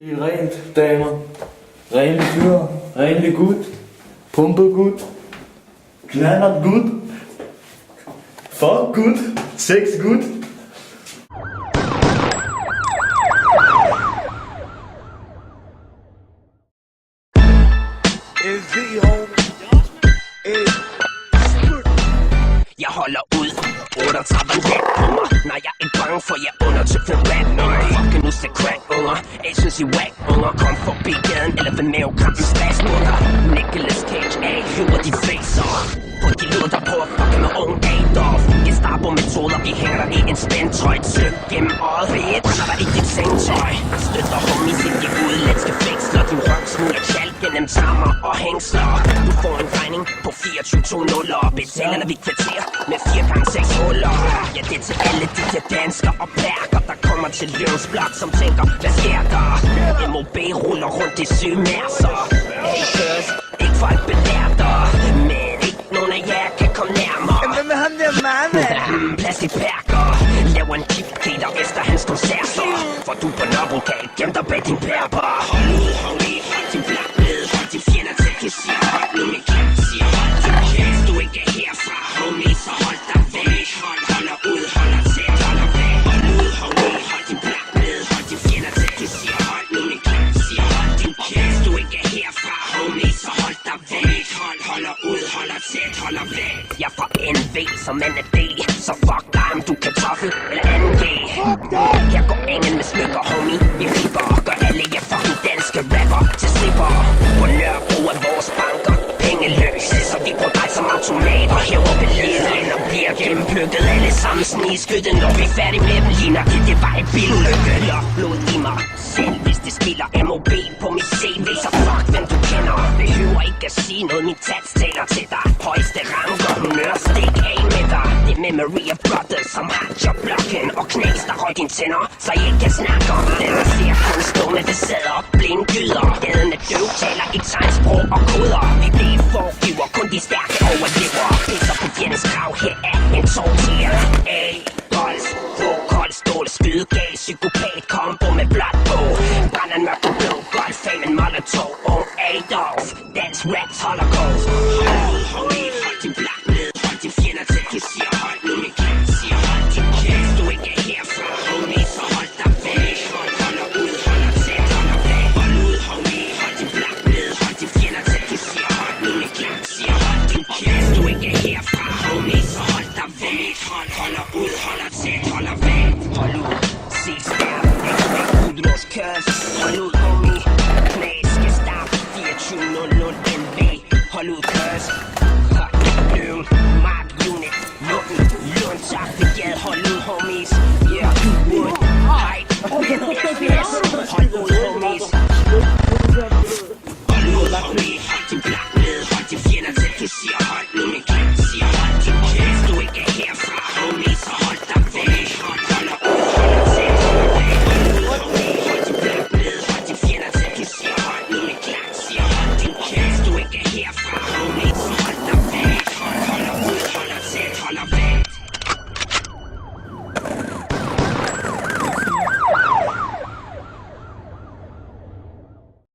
Helt rent, damer. Renlig fyr. Renlig gut. Pumper gut. Knallert gut. Fuck gut. Sex gut. Jeg holder ud 38 let på mig. Nej, jeg er ikke bange for jer under til 5 rap nummer. Fucking nu skal crack unger. Jeg synes I whack unger. Kom forbi gaden eller ved mavekampen stadsmutter. Nicolas Cage, hiver de facer. For de lutter på at fucke med unge Adolf. Gestapo-metoder, vi hænger dig i en spændtrøj. Søg gennem øjet, fedt, brænder dig i dit sengtøj. Støtter homies i de udenlandske fængsler. Din røv smuler tjal gennem tammer og hængsler. Du får en regning på 24-2-0'er. Betaler vi kvarter med 4 gange 6 huller. Ja, det er til alle de der danskere og bærker, der kommer til Løvnsblok, som tænker, hvad sker der? MOB ruller rundt i sygemærser. Hey, kørs, ikke for at belære dig, men ikke nogen af jer kan komme nærmere. Hvad med ham der mand? Plastikpærker laver en kick-cater efter hans koncerter. For du på Nørrebrogal, gem dig bag din pærper. Hold ud, hold din blak ned. Hold din fjender til, du siger hold nu min kæft. Siger hold din kæft, du ikke er herfra, homie, så hold dig væk. Holder ud, holder tæt, holder væk. Hold ud, hold din blak ned. Hold din fjender til, du siger hold nu min kæft. Siger hold din kæft, du ikke er herfra, homie, så hold dig væk. Holder ud, holder tæt, holder væk. Jeg er fra NV, som man er D. Så fuck dig, om du kan toffel eller anden G. Jeg går ingen med smykker, homie. Vi flipper og gør alle jer fucking danske rapper til slipper. På Nørrebro er vores banker pengeløse, så vi bruger dig som automater. Hæver billedet og bliver gennemplukket. Alle sammen snigskytte, når vi er færdige med dem. Ligner det var et billykke. Lok blod i mig selv, hvis det spiller MOB på mit CV. Så fuck hvem du kender. Behøver ikke at sige noget, min tats taler til dig. Højeste ranker, humør, stik af med dig. Det er med Maria Brothers, som har jobblokken og knæs, der røg dine tænder, så I ikke kan snakke om det. Jeg ser kun stående facader, blindgyder. Gaden er døv, taler ikke tegnsprog og koder. Vi bliver forgiver, kun de stærke overlever. Pisser på fjendens krav, her er en tortier. Bols, kold stål, skyde gal, psykopat, kombo med blot på. Brænder en mørk og blå, golf, fame en molotov. Ung Adolf, dans, raps, holocaust. Hold din blak ned, hold din fjender til, du siger hold nu min kæft. Siger hold din kæft, du ikke er herfra, homie, så hold dig væk. Holder ud, holder tæt, holder væk. Hold ud, homie, hold din blak ned, hold din fjender til, du siger hold nu min kæft. Siger hold din kæft, du ikke er herfra, homie, så hold dig væk. Holder ud, holder tæt, holder væk. Hold ud, se stærk, ikke udlås kørs. Hold ud, homie, knæs, skal starte 24-0-0 NV. Hold ud, kørs. Løven, mark, unit, lukken, låntak, begad, hold ud, homies. Yeah, wood, height, hold ud, homies.